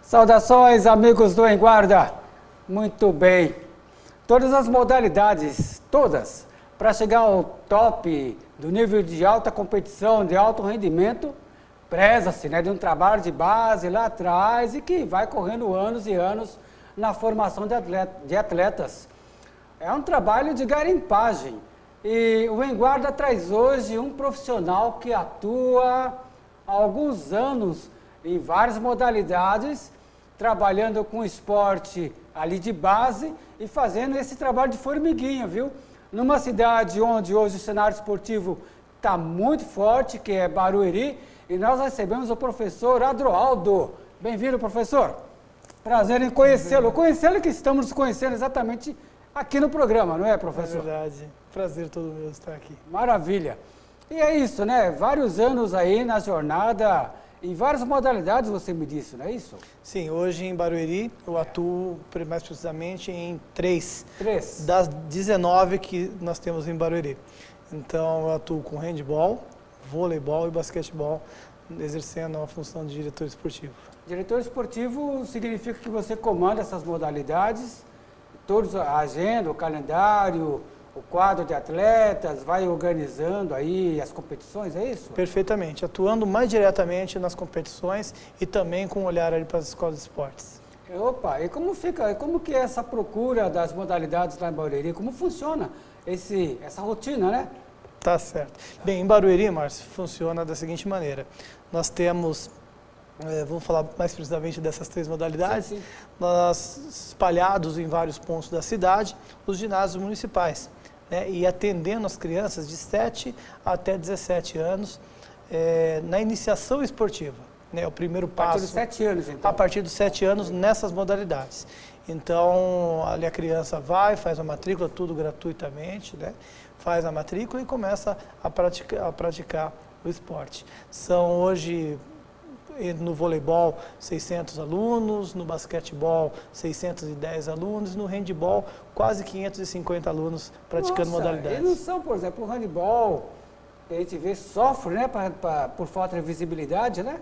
Saudações, amigos do Em Guarda. Muito bem. Todas as modalidades, todas, para chegar ao top do nível de alta competição, de alto rendimento, preza-se, né, de um trabalho de base lá atrás e que vai correndo anos e anos na formação de atletas. É um trabalho de garimpagem. E o Em Guarda traz hoje um profissional que atua há alguns anos em várias modalidades, trabalhando com esporte ali de base e fazendo esse trabalho de formiguinha, viu? Numa cidade onde hoje o cenário esportivo está muito forte, que é Barueri, e nós recebemos o professor Adroaldo. Bem-vindo, professor. Prazer em conhecê-lo. Conhecê-lo que estamos nos conhecendo exatamente aqui no programa, não é, professor? É verdade. Prazer todo meu estar aqui. Maravilha. E é isso, né? Vários anos aí na jornada, em várias modalidades, você me disse, não é isso? Sim, hoje em Barueri eu atuo mais precisamente em três Três das 19 que nós temos em Barueri. Então eu atuo com handebol, voleibol e basquetebol, exercendo a função de diretor esportivo. Diretor esportivo significa que você comanda essas modalidades, todos a agenda, o calendário, o quadro de atletas, vai organizando aí as competições, é isso? Perfeitamente, atuando mais diretamente nas competições e também com um olhar ali para as escolas de esportes. Opa, e como que é essa procura das modalidades lá em Barueri? Como funciona essa rotina, né? Tá certo. Bem, em Barueri, Márcio, funciona da seguinte maneira. Nós temos, vamos falar mais precisamente dessas três modalidades, Sim. nós espalhados em vários pontos da cidade, os ginásios municipais, né, e atendendo as crianças de 7 até 17 anos na iniciação esportiva. Né, o primeiro passo... A partir dos 7 anos, então? A partir dos 7 anos, nessas modalidades. Então, ali a criança vai, faz a matrícula, tudo gratuitamente, né, faz a matrícula e começa a praticar o esporte. São hoje... no voleibol, 600 alunos, no basquetebol, 610 alunos, no handebol, quase 550 alunos praticando modalidades. E não são, por exemplo, o handebol, que a gente vê, sofre, né, por falta de visibilidade, né?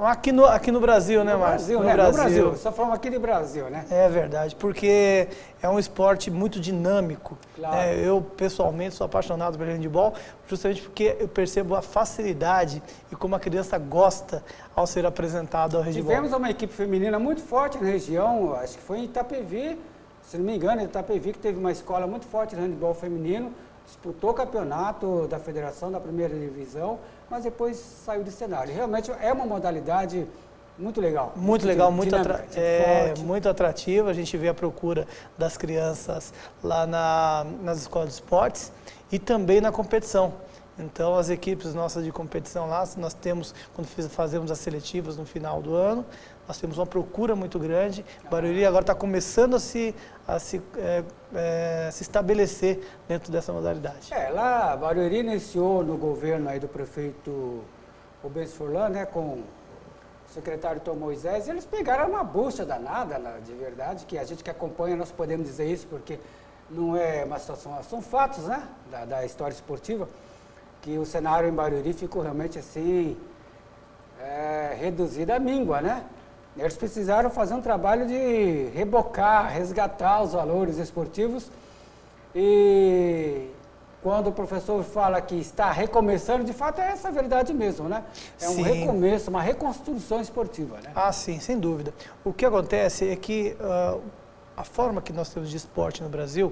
Aqui no Brasil, né, Márcio? No Brasil, só falamos aqui do Brasil, né? É verdade, porque é um esporte muito dinâmico. Claro. Eu, pessoalmente, sou apaixonado pelo handebol, justamente porque eu percebo a facilidade e como a criança gosta ao ser apresentado ao handebol. Tivemos uma equipe feminina muito forte na região, acho que foi em Itapevi, se não me engano, em Itapevi, que teve uma escola muito forte de handebol feminino, disputou o campeonato da federação da primeira divisão, mas depois saiu do cenário. Realmente é uma modalidade muito legal. Muito legal, muito atrativa. A gente vê a procura das crianças lá nas escolas de esportes e também na competição. Então, as equipes nossas de competição lá, nós temos, quando fazemos as seletivas no final do ano, nós temos uma procura muito grande. Barueri agora está começando a se estabelecer dentro dessa modalidade. Lá, Barueri iniciou no governo aí do prefeito Rubens Furlan, né, com o secretário Tom Moisés, eles pegaram uma bucha danada, de verdade, que a gente que acompanha, nós podemos dizer isso, porque não é uma situação, são fatos, né, da história esportiva, que o cenário em Barueri ficou realmente assim, reduzido à míngua, né? Eles precisaram fazer um trabalho de rebocar, resgatar os valores esportivos e quando o professor fala que está recomeçando, de fato é essa a verdade mesmo, né? É um recomeço, uma reconstrução esportiva, né? Ah, sim, sem dúvida. O que acontece é que a forma que nós temos de esporte no Brasil,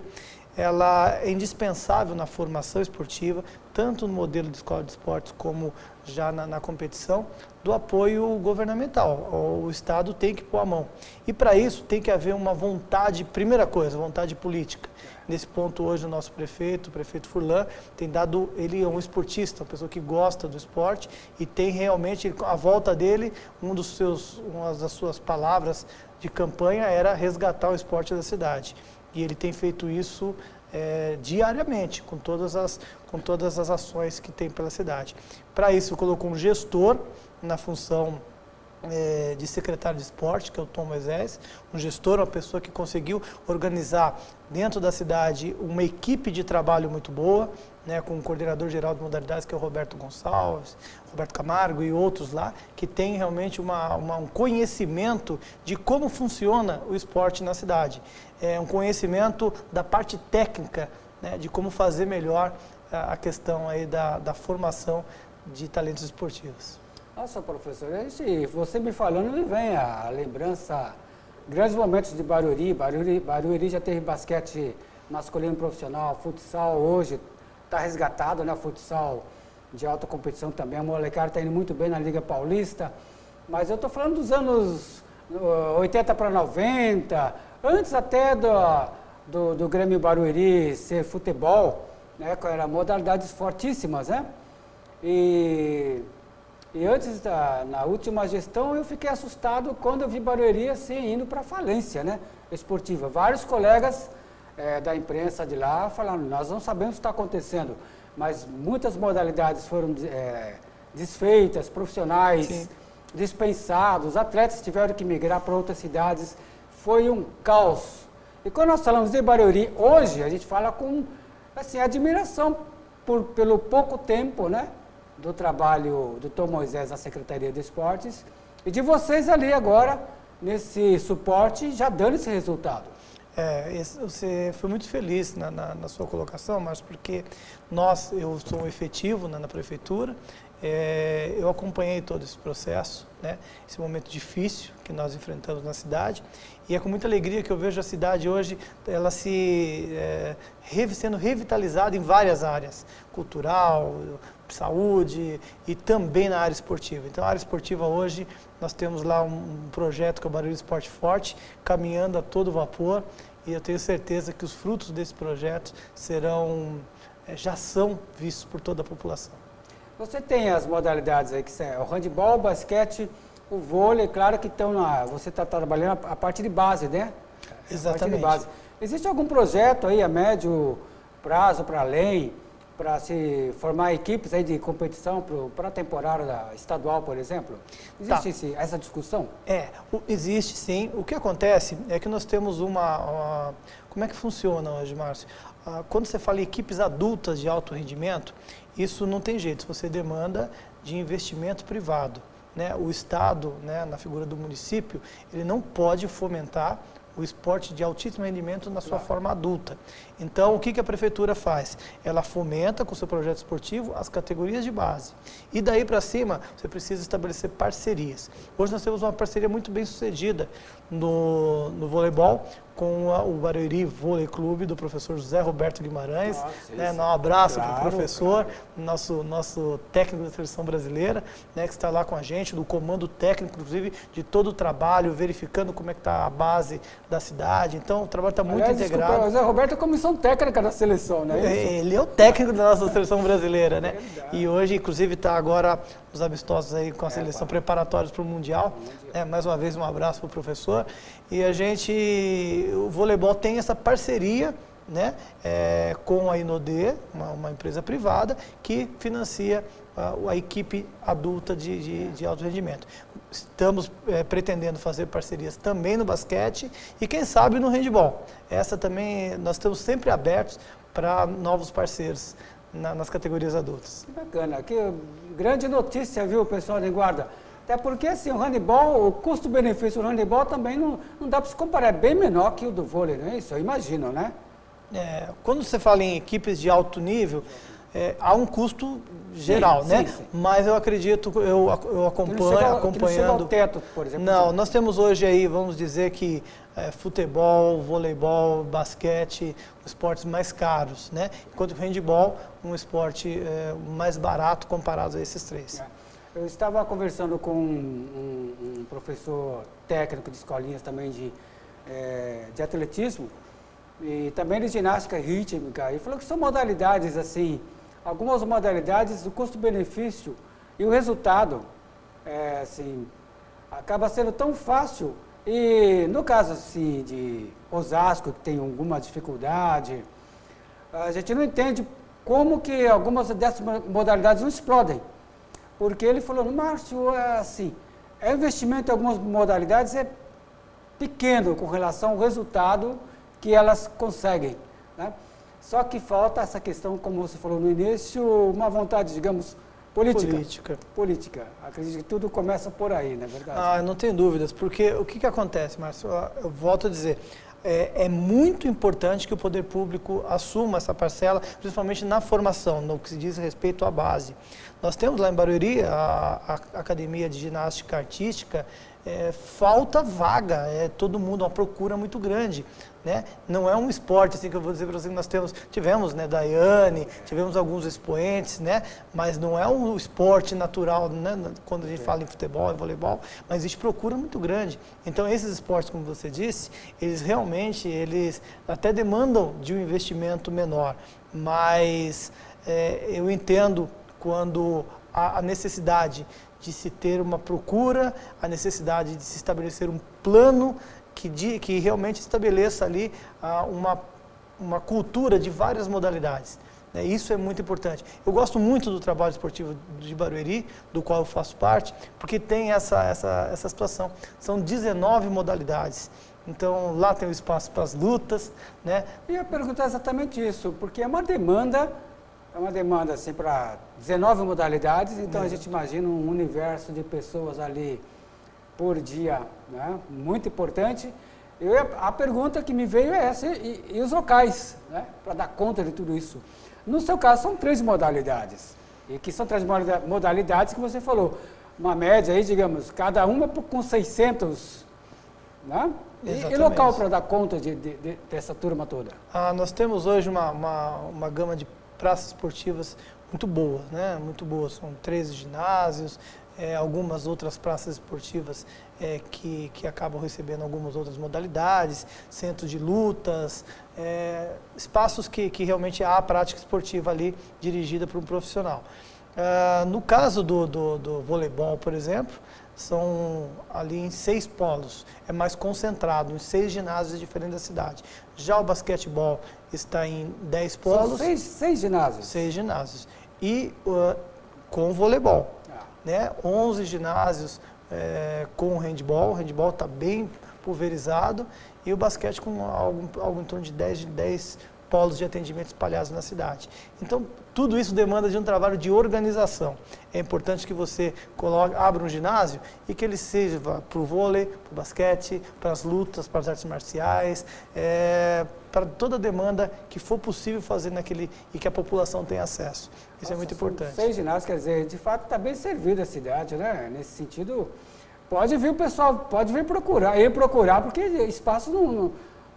ela é indispensável na formação esportiva, tanto no modelo de escola de esportes como já na competição, do apoio governamental. O Estado tem que pôr a mão. E para isso tem que haver uma vontade, primeira coisa, vontade política. Nesse ponto hoje o nosso prefeito, o prefeito Furlan, tem dado, ele é um esportista, uma pessoa que gosta do esporte e tem realmente, à volta dele, uma das suas palavras de campanha era resgatar o esporte da cidade. E ele tem feito isso diariamente, com todas as ações que tem pela cidade. Para isso, colocou um gestor na função de secretário de esporte, que é o Tom Moisés, um gestor, uma pessoa que conseguiu organizar dentro da cidade uma equipe de trabalho muito boa, né, com o coordenador geral de modalidades, que é o Roberto Gonçalves, Roberto Camargo e outros lá, que tem realmente um conhecimento de como funciona o esporte na cidade. É um conhecimento da parte técnica, né, de como fazer melhor a questão aí da formação de talentos esportivos. Nossa, professor, você me falando, me vem a lembrança, grandes momentos de Barueri. Barueri já teve basquete masculino profissional, futsal hoje está resgatado, né? Futsal de alta competição também. A molecada está indo muito bem na Liga Paulista. Mas eu estou falando dos anos 80 para 90, antes até do Grêmio Barueri ser futebol, né? Eram modalidades fortíssimas, né? E antes, na última gestão, eu fiquei assustado quando eu vi Barueri assim, indo para a falência, né, esportiva. Vários colegas da imprensa de lá falaram, nós não sabemos o que está acontecendo, mas muitas modalidades foram desfeitas, profissionais, sim, dispensados, atletas tiveram que migrar para outras cidades, foi um caos. E quando nós falamos de Barueri, hoje a gente fala com assim, admiração pelo pouco tempo, né, do trabalho do Tom Moisés na Secretaria de Esportes e de vocês ali agora, nesse suporte, já dando esse resultado. Você foi muito feliz na sua colocação, Márcio, porque eu sou um efetivo na prefeitura, eu acompanhei todo esse processo, né, esse momento difícil que nós enfrentamos na cidade, e é com muita alegria que eu vejo a cidade hoje, ela sendo revitalizada em várias áreas, cultural, saúde e também na área esportiva. Então, a área esportiva hoje, nós temos lá um projeto que é o Barueri Esporte Forte, caminhando a todo vapor, e eu tenho certeza que os frutos desse projeto já são vistos por toda a população. Você tem as modalidades aí, que são o handebol, o basquete, o vôlei, claro que estão você está trabalhando a parte de base, né? Exatamente. A parte de base. Existe algum projeto aí a médio prazo, para além, para se formar equipes aí de competição para a temporada estadual, por exemplo? Existe essa discussão? Existe sim. O que acontece é que nós temos como é que funciona hoje, Márcio? Quando você fala em equipes adultas de alto rendimento, isso não tem jeito, você demanda de investimento privado, né? O Estado, né, na figura do município, ele não pode fomentar o esporte de altíssimo rendimento na sua forma adulta. Então, o que a prefeitura faz? Ela fomenta com o seu projeto esportivo as categorias de base. E daí para cima, você precisa estabelecer parcerias. Hoje nós temos uma parceria muito bem sucedida no voleibol, com o Barueri Vôlei Clube, do professor José Roberto Guimarães. Né, um abraço para o professor, nosso técnico da seleção brasileira, né, que está lá com a gente, do comando técnico, inclusive, de todo o trabalho, verificando como é que está a base da cidade. Então, o trabalho está muito integrado. Desculpa, o José Roberto é a comissão técnica da seleção, né? Ele é o técnico da nossa seleção brasileira, né? E hoje, inclusive, está agora os amistosos aí com a seleção preparatórios para o Mundial. Mais uma vez, um abraço para o professor. E o voleibol tem essa parceria, né, com a Inodê, uma empresa privada, que financia a equipe adulta de alto rendimento. Estamos pretendendo fazer parcerias também no basquete e, quem sabe, no handebol. Essa também, nós estamos sempre abertos para novos parceiros nas categorias adultas. Que bacana, que grande notícia, viu, pessoal de Guarda? Até porque, assim, o handebol, o custo-benefício do handebol também não dá para se comparar, é bem menor que o do vôlei, não é isso? Eu imagino, né? Quando você fala em equipes de alto nível, há um custo geral, sim, né? Sim. Mas eu acredito, eu acompanhando... Que não chega ao teto, por exemplo. Não, nós temos hoje aí, vamos dizer que futebol, voleibol, basquete, esportes mais caros, né? Enquanto o handebol, um esporte mais barato comparado a esses três. Eu estava conversando com um professor técnico de escolinhas também de atletismo e também de ginástica rítmica, e falou que são modalidades assim, algumas modalidades, o custo-benefício e o resultado assim, acaba sendo tão fácil. E no caso assim, de Osasco, que tem alguma dificuldade, a gente não entende como que algumas dessas modalidades não explodem. Porque ele falou, Márcio, assim, O investimento em algumas modalidades é pequeno com relação ao resultado que elas conseguem, né? Só que falta essa questão, como você falou no início, uma vontade, digamos, política. Acredito que tudo começa por aí, não é verdade? Ah, não tenho dúvidas, porque o que acontece, Márcio? Eu volto a dizer, é muito importante que o poder público assuma essa parcela, principalmente na formação, no que se diz respeito à base. Nós temos lá em Barueri a Academia de Ginástica Artística, falta vaga, todo mundo, uma procura muito grande, né? Não é um esporte, assim, que eu vou dizer para você que nós tivemos, né, Daiane, tivemos alguns expoentes, né? Mas não é um esporte natural, né? Quando a gente fala em futebol e voleibol, mas existe procura muito grande. Então, esses esportes, como você disse, eles realmente, eles até demandam de um investimento menor, mas eu entendo quando a necessidade de se ter uma procura, a necessidade de se estabelecer um plano que realmente estabeleça ali uma cultura de várias modalidades. Isso é muito importante. Eu gosto muito do trabalho esportivo de Barueri, do qual eu faço parte, porque tem essa situação. São 19 modalidades. Então, lá tem o espaço para as lutas, né? Eu ia perguntar exatamente isso, porque é uma demanda assim, para 19 modalidades, então a gente imagina um universo de pessoas ali por dia, né? Muito importante. A pergunta que me veio é essa, e os locais, né? Para dar conta de tudo isso. No seu caso, são 3 modalidades, e que são 3 modalidades que você falou, uma média aí, digamos, cada uma com 600, né? E local para dar conta dessa turma toda? Nós temos hoje uma gama de praças esportivas muito boas, né? Muito boas. São 13 ginásios, algumas outras praças esportivas que acabam recebendo algumas outras modalidades, centros de lutas, espaços que realmente há a prática esportiva ali dirigida por um profissional. No caso do voleibol, por exemplo, são ali em 6 polos, é mais concentrado, em 6 ginásios diferentes da cidade. Já o basquetebol está em 10 polos. São 6 ginásios? 6 ginásios. E com voleibol, né? 11 ginásios com handball, o handball está bem pulverizado, e o basquete com algo em torno de 10 polos de atendimento espalhados na cidade. Então, tudo isso demanda de um trabalho de organização. É importante que você abra um ginásio e que ele sirva para o vôlei, para o basquete, para as lutas, para as artes marciais, para toda a demanda que for possível fazer naquele e que a população tenha acesso. Isso é muito importante. 6 ginásios, quer dizer, de fato está bem servida a cidade, né? Nesse sentido, pode vir o pessoal, pode vir procurar, porque espaço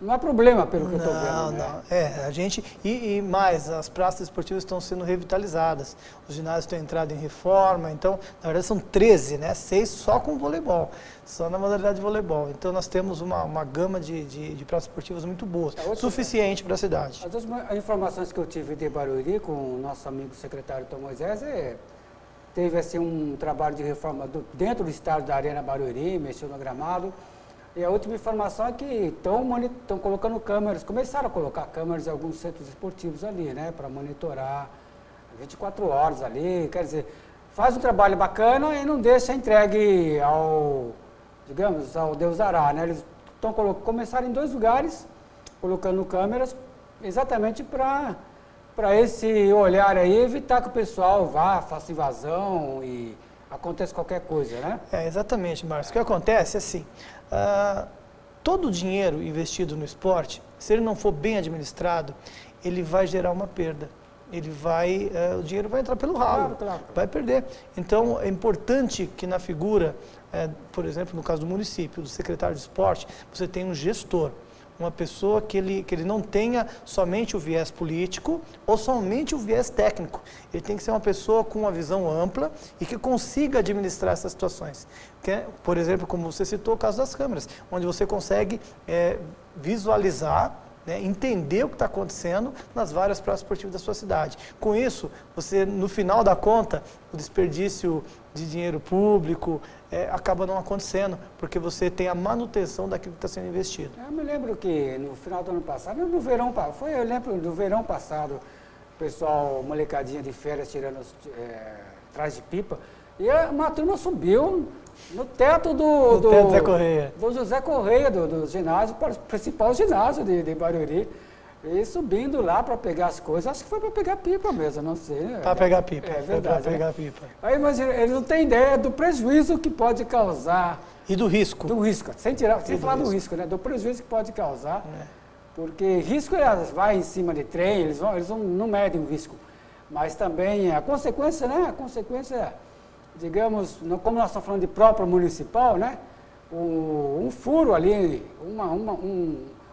não há problema, pelo que eu estou vendo. Não. A gente, e mais, as praças esportivas estão sendo revitalizadas, os ginásios estão entrando em reforma, então, na verdade são 13, né? 6 só com voleibol, só na modalidade de voleibol. Então, nós temos uma gama de praças esportivas muito boas, suficiente para a cidade. As últimas informações que eu tive de Barueri com o nosso amigo secretário Tom Moisés, teve assim, um trabalho de reforma dentro do estádio da Arena Barueri, mexeu no gramado. E a última informação é que estão colocando câmeras, começaram a colocar câmeras em alguns centros esportivos ali, né, para monitorar 24 horas ali, quer dizer, faz um trabalho bacana e não deixa entregue ao Deus dará, né? Eles começaram em 2 lugares, colocando câmeras, exatamente para esse olhar aí, evitar que o pessoal faça invasão e aconteça qualquer coisa, né? Exatamente, Márcio. O que acontece é assim, todo o dinheiro investido no esporte, se ele não for bem administrado, ele vai gerar uma perda. O dinheiro vai entrar pelo ralo, vai perder. Então, é importante que na figura, por exemplo, no caso do município, do secretário de esporte, você tenha um gestor. Uma pessoa que ele não tenha somente o viés político ou somente o viés técnico. Ele tem que ser uma pessoa com uma visão ampla e que consiga administrar essas situações. Por exemplo, como você citou, o caso das câmeras, onde você consegue visualizar, né, entender o que está acontecendo nas várias praças esportivas da sua cidade. Com isso, você, no final da conta, o desperdício de dinheiro público acaba não acontecendo, porque você tem a manutenção daquilo que está sendo investido. Eu me lembro que no final do ano passado, eu lembro do verão passado, o pessoal, molecadinha de férias tirando atrás de pipa, e uma turma subiu no teto teto do Zé Correia. Do José Correia, do ginásio, principal ginásio de Barueri. E subindo lá para pegar as coisas, acho que foi para pegar pipa mesmo, não sei. Né? Para pegar pipa. É verdade. Para pegar pipa. Aí imagina, eles não têm ideia do prejuízo que pode causar. E do risco. Do risco, sem falar do risco, né? Do prejuízo que pode causar. É. Porque risco vai em cima de trem, eles não medem o risco. Mas também a consequência, né? A consequência, digamos, como nós estamos falando de próprio municipal, né? Um furo ali,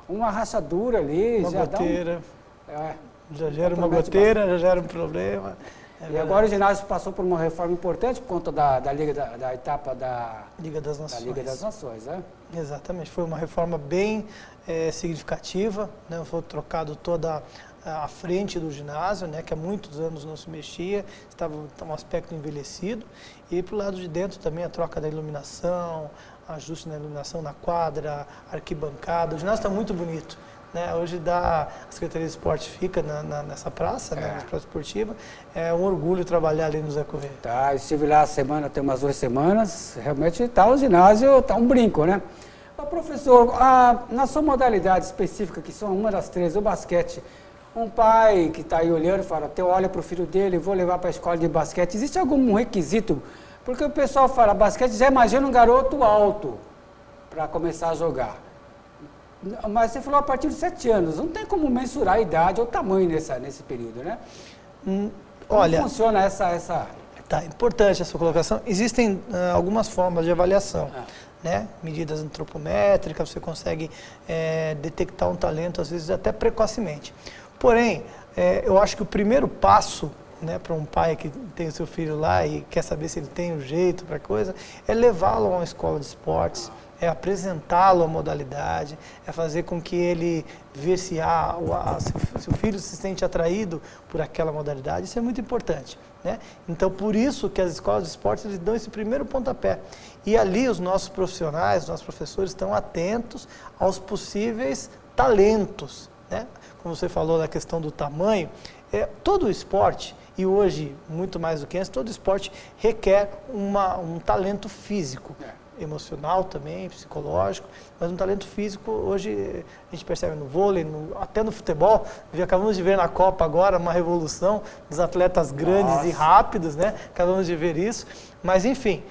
uma rachadura ali. Uma já goteira. Já gera uma Totalmente goteira, já gera um problema. E agora o ginásio passou por uma reforma importante por conta da Liga da etapa Liga das Nações. Da Liga das Nações, né? Exatamente, foi uma reforma bem significativa, né? Foi trocado toda a frente do ginásio, né? Que há muitos anos não se mexia, estava um aspecto envelhecido. E para o lado de dentro também a troca da iluminação, ajuste na iluminação na quadra, arquibancada. O ginásio está muito bonito. Né, hoje a Secretaria de Esporte fica nessa praça, né, na praça esportiva. É um orgulho trabalhar ali no Zé Correia. Tá, eu estive lá tem umas 2 semanas, realmente o ginásio está um brinco, né? Mas, professor, na sua modalidade específica, que são uma das 3, o basquete, um pai que está aí olhando, fala, olha para o filho dele, vou levar para a escola de basquete, existe algum requisito? Porque o pessoal fala, basquete, já imagina um garoto alto para começar a jogar. Mas você falou a partir de 7 anos, não tem como mensurar a idade ou o tamanho nesse período, né? Olha, como funciona essa... Tá, importante a sua colocação. Existem algumas formas de avaliação, né? Medidas antropométricas, você consegue detectar um talento, às vezes até precocemente. Porém, eu acho que o primeiro passo, né, para um pai que tem o seu filho lá e quer saber se ele tem o jeito para a coisa, é levá-lo a uma escola de esportes, é apresentá-lo à modalidade, é fazer com que ele veja se o filho se sente atraído por aquela modalidade. Isso é muito importante, né? Então, por isso que as escolas de esportes eles dão esse primeiro pontapé. E ali os nossos profissionais, os nossos professores estão atentos aos possíveis talentos, né? Como você falou da questão do tamanho, todo o esporte, e hoje, muito mais do que antes, todo esporte requer um talento físico. Emocional também, psicológico, mas um talento físico, hoje a gente percebe no vôlei, até no futebol, acabamos de ver na Copa agora uma revolução dos atletas grandes e rápidos, né? Acabamos de ver isso, mas enfim,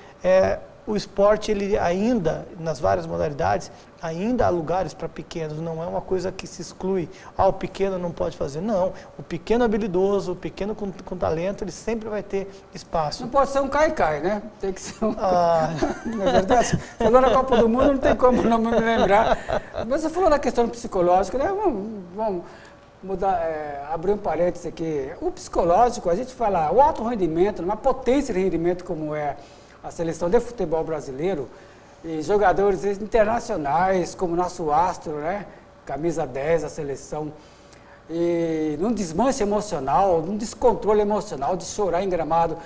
o esporte, ele ainda, nas várias modalidades, ainda há lugares para pequenos, não é uma coisa que se exclui. O pequeno não pode fazer. Não, o pequeno habilidoso, o pequeno com talento, ele sempre vai ter espaço. Não pode ser um cai-cai, né? Tem que ser um... Não é verdade? Falando na Copa do Mundo, não tem como não me lembrar. Mas você falou da questão psicológica, né? Vamos mudar, abrir um parênteses aqui. O psicológico, a gente fala, o alto rendimento, uma potência de rendimento como é a seleção de futebol brasileiro, e jogadores internacionais, como o nosso astro, né? Camisa 10 da seleção, e num desmanche emocional, num descontrole emocional, de chorar em gramado.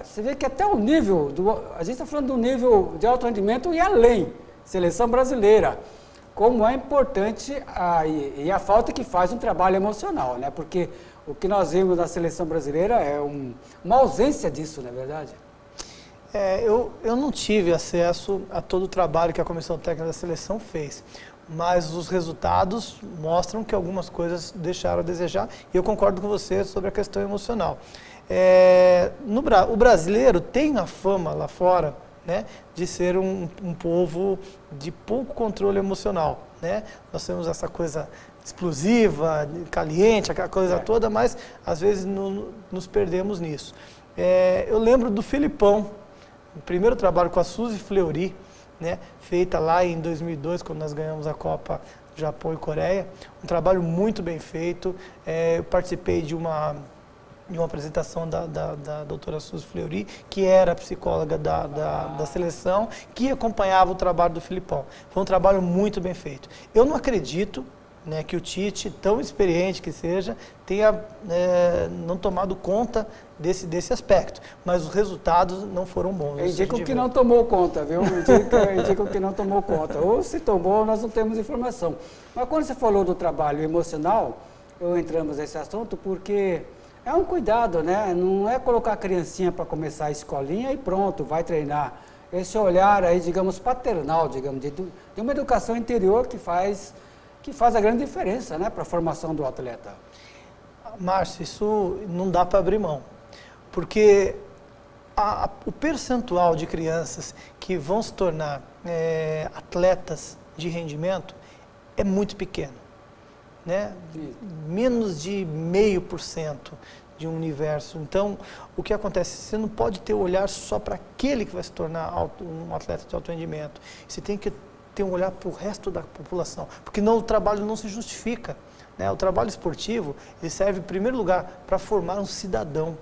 Você vê que até o nível, a gente está falando do nível de alto rendimento e além, seleção brasileira, como é importante e a falta que faz um trabalho emocional, né? Porque o que nós vimos na seleção brasileira é uma ausência disso, não é verdade? Eu não tive acesso a todo o trabalho que a Comissão Técnica da Seleção fez, mas os resultados mostram que algumas coisas deixaram a desejar, e eu concordo com você sobre a questão emocional. O brasileiro tem a fama lá fora, né, de ser um povo de pouco controle emocional, né? Nós temos essa coisa explosiva, caliente, aquela coisa toda, mas às vezes nos perdemos nisso. Eu lembro do Filipão, o primeiro trabalho com a Suzy Fleury, né, feita lá em 2002, quando nós ganhamos a Copa Japão e Coreia. Um trabalho muito bem feito. Eu participei de uma apresentação da doutora Suzy Fleury, que era psicóloga da seleção, que acompanhava o trabalho do Filipão. Foi um trabalho muito bem feito. Eu não acredito, né, que o Tite, tão experiente que seja, tenha não tomado conta desse aspecto, mas os resultados não foram bons. Indicam que não tomou conta, viu? Indicam que não tomou conta. Ou se tomou, nós não temos informação. Mas quando você falou do trabalho emocional, entramos nesse assunto porque é um cuidado, né? Não é colocar a criancinha para começar a escolinha e pronto, vai treinar. esse olhar aí, digamos, paternal, digamos, de uma educação interior que faz a grande diferença, né, para a formação do atleta. Márcio, isso não dá para abrir mão, porque o percentual de crianças que vão se tornar atletas de rendimento é muito pequeno, né? Menos de 0,5% de um universo. Então, o que acontece? Você não pode ter o olhar só para aquele que vai se tornar um atleta de alto rendimento. Você tem que ter um olhar para o resto da população, porque o trabalho não se justifica, né? O trabalho esportivo, ele serve, em primeiro lugar, para formar um cidadão,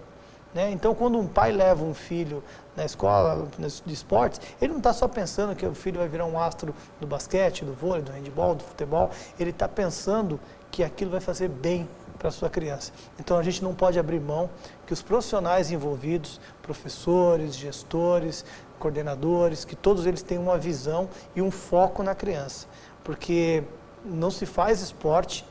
né? Então, quando um pai leva um filho na escola de esportes, ele não está só pensando que o filho vai virar um astro do basquete, do vôlei, do handebol, do futebol, ele está pensando que aquilo vai fazer bem para a sua criança. Então, a gente não pode abrir mão que os profissionais envolvidos, professores, gestores, coordenadores, que todos eles tenham uma visão e um foco na criança, porque não se faz esporte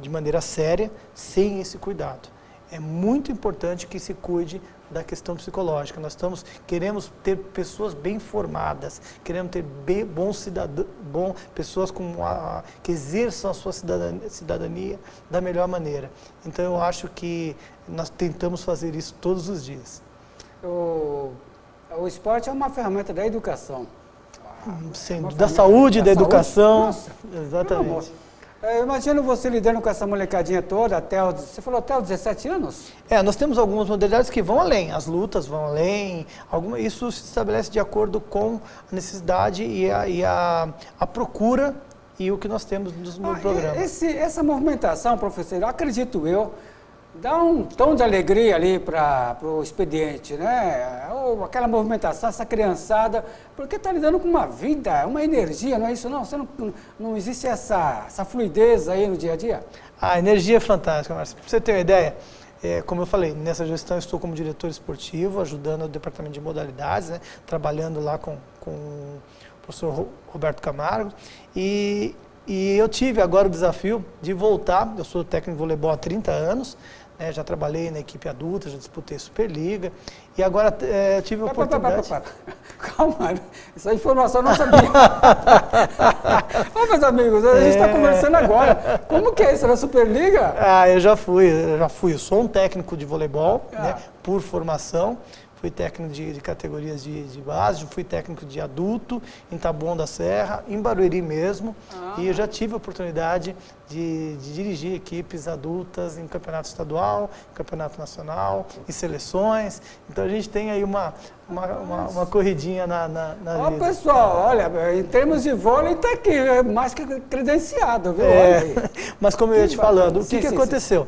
de maneira séria sem esse cuidado. É muito importante que se cuide da questão psicológica. Nós queremos ter pessoas bem formadas, queremos ter bons cidadãos, pessoas que exerçam a sua cidadania da melhor maneira. Então, eu acho que nós tentamos fazer isso todos os dias. O esporte é uma ferramenta da educação. Da saúde, da educação. Nossa, exatamente. Eu imagino você lidando com essa molecadinha toda você falou até os 17 anos? Nós temos algumas modalidades que vão além, as lutas vão além, isso se estabelece de acordo com a necessidade e a procura e o que nós temos no programa. Essa movimentação, professor, acredito eu, dá um tom de alegria ali para o expediente, né? Ou aquela movimentação, essa criançada, porque está lidando com uma vida, uma energia, não é isso não? Não existe essa fluidez aí no dia a dia? A energia é fantástica, Márcio. Para você ter uma ideia, como eu falei, nessa gestão eu estou como diretor esportivo, ajudando o departamento de modalidades, né? Trabalhando lá com o professor Roberto Camargo, e eu tive agora o desafio de voltar. Eu sou técnico de voleibol há 30 anos, já trabalhei na equipe adulta, já disputei Superliga, e agora tive a oportunidade... Calma, essa informação eu não sabia. Ô, meus amigos, a gente está conversando agora. Como que é isso, na Superliga? Eu já fui. Eu sou um técnico de voleibol, né, por formação. Fui técnico de categorias de base, fui técnico de adulto em Taboão da Serra, em Barueri mesmo, e eu já tive a oportunidade de dirigir equipes adultas em campeonato estadual, campeonato nacional, em seleções. Então a gente tem aí uma corridinha na vida. Pessoal, olha, em termos de vôlei está aqui, mais que credenciado, viu? Mas como eu ia te falando, o que aconteceu?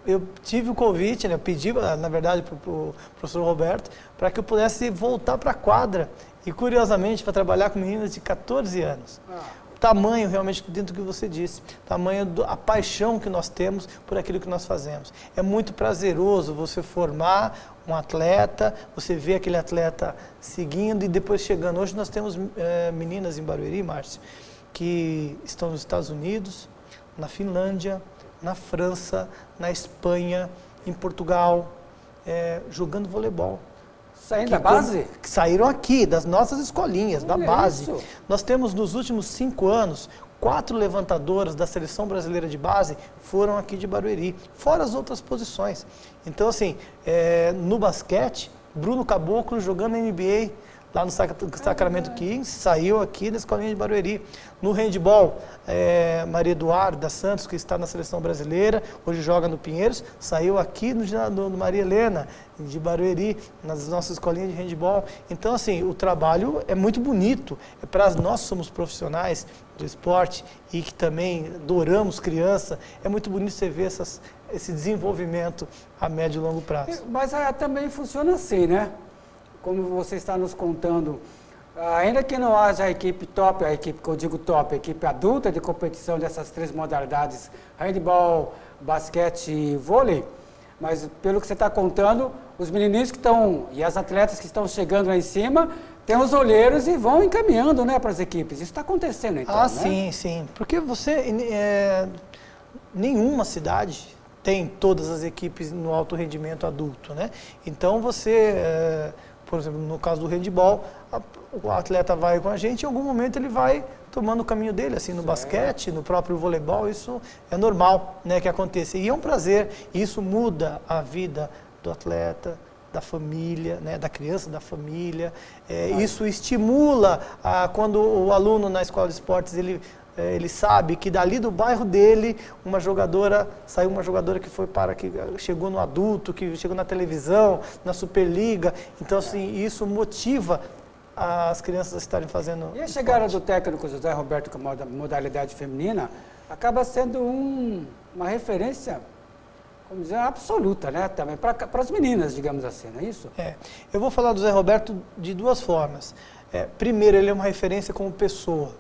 Eu tive o convite, né, eu pedi, na verdade, para o professor Roberto, para que eu pudesse voltar para a quadra e, curiosamente, para trabalhar com meninas de 14 anos. Tamanho, realmente, dentro do que você disse, a paixão que nós temos por aquilo que nós fazemos. É muito prazeroso você formar um atleta, você vê aquele atleta seguindo e depois chegando. Hoje nós temos meninas em Barueri, Márcio, que estão nos Estados Unidos, na Finlândia, na França, na Espanha, em Portugal, jogando voleibol. Saindo da base? Que saíram aqui, das nossas escolinhas, da base. Isso. Nós temos, nos últimos 5 anos, 4 levantadoras da Seleção Brasileira de Base foram aqui de Barueri, fora as outras posições. Então, assim, no basquete, Bruno Caboclo jogando na NBA, lá no Sacramento Kings, saiu aqui da escolinha de Barueri. No handebol, Maria Eduarda Santos, que está na seleção brasileira, hoje joga no Pinheiros, saiu aqui no Maria Helena, de Barueri, nas nossas escolinhas de handebol. Então, assim, o trabalho é muito bonito. Nós somos profissionais do esporte e que também adoramos criança, é muito bonito você ver esse desenvolvimento a médio e longo prazo. Mas também funciona assim, né? Como você está nos contando, ainda que não haja a equipe top, a equipe que eu digo top, a equipe adulta de competição dessas 3 modalidades, handebol, basquete e vôlei, mas pelo que você está contando, os menininhos que estão, e as atletas que estão chegando lá em cima, tem os olheiros e vão encaminhando, né, para as equipes. Isso está acontecendo então, né? Sim, sim. Porque nenhuma cidade tem todas as equipes no alto rendimento adulto, né? Então você, por exemplo, no caso do handebol, o atleta vai com a gente, em algum momento ele vai tomando o caminho dele, assim, no basquete, no próprio voleibol, isso é normal, né, que aconteça. E é um prazer, isso muda a vida do atleta, da família, né, da criança, da família. Isso estimula, quando o aluno na escola de esportes, ele sabe que dali do bairro dele, saiu uma jogadora que chegou no adulto, que chegou na televisão, na Superliga. Então, assim, isso motiva as crianças a estarem fazendo E a chegada do técnico José Roberto com a modalidade feminina acaba sendo uma referência, vamos dizer, absoluta, né, também para as meninas, digamos assim, não é isso? Eu vou falar do Zé Roberto de duas formas. Primeiro, ele é uma referência como pessoa,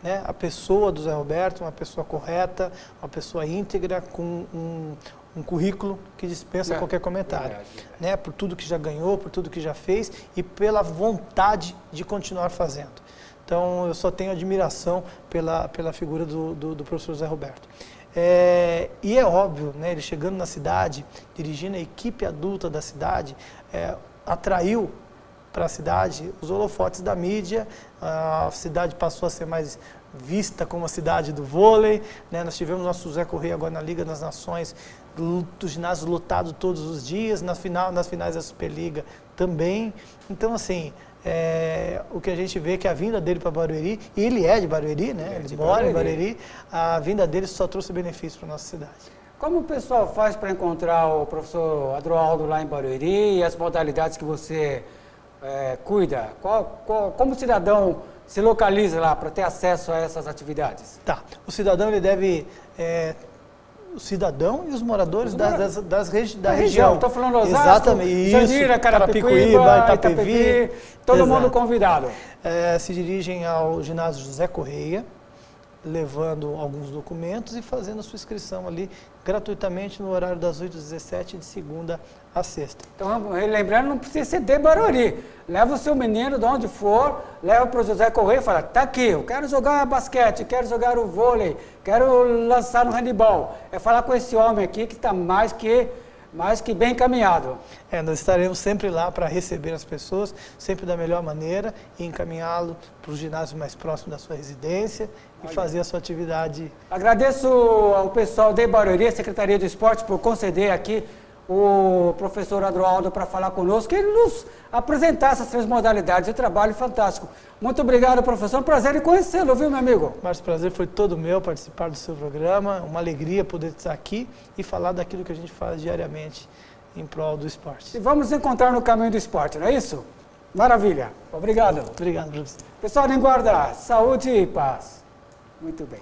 né? A pessoa do Zé Roberto, uma pessoa correta, uma pessoa íntegra, com um currículo que dispensa qualquer comentário, né? Por tudo que já ganhou, por tudo que já fez e pela vontade de continuar fazendo. Então, eu só tenho admiração pela figura do professor Zé Roberto. E é óbvio, né, ele chegando na cidade, dirigindo a equipe adulta da cidade, atraiu para a cidade os holofotes da mídia, a cidade passou a ser mais vista como a cidade do vôlei, né? Nós tivemos nosso Zé Correia agora na Liga das Nações, do ginásio lotado todos os dias, nas finais da Superliga também. Então, assim, o que a gente vê é que a vinda dele para Barueri, e ele é de Barueri, né? Ele mora em Barueri, a vinda dele só trouxe benefícios para a nossa cidade. Como o pessoal faz para encontrar o professor Adroaldo lá em Barueri e as modalidades que você cuida? Como o cidadão se localiza lá para ter acesso a essas atividades? Tá, o cidadão ele deve... o cidadão e os moradores da região. Estou falando Osasco, exatamente, Jandira, Carapicuíba, Itapevi, todo mundo convidado. Se dirigem ao ginásio José Correia, levando alguns documentos e fazendo a sua inscrição ali gratuitamente no horário das 8 às 17, de segunda a sexta. Então, lembrando, não precisa ser de Barueri. Leva o seu menino de onde for, leva para o José Correia e fala, tá aqui, eu quero jogar basquete, quero jogar o vôlei, quero lançar no handebol. É falar com esse homem aqui que está mais que bem encaminhado. Nós estaremos sempre lá para receber as pessoas, sempre da melhor maneira, e encaminhá-lo para o ginásio mais próximo da sua residência e fazer a sua atividade. Agradeço ao pessoal de Barueri, a Secretaria do Esporte, por conceder aqui o professor Adroaldo para falar conosco e nos apresentar essas três modalidades de trabalho fantástico. Muito obrigado, professor. É um prazer em conhecê-lo, viu, meu amigo? Márcio, o prazer foi todo meu participar do seu programa. Uma alegria poder estar aqui e falar daquilo que a gente faz diariamente em prol do esporte. E vamos nos encontrar no caminho do esporte, não é isso? Maravilha. Obrigado. Obrigado, professor. Pessoal, em guarda, saúde e paz. Muito bem.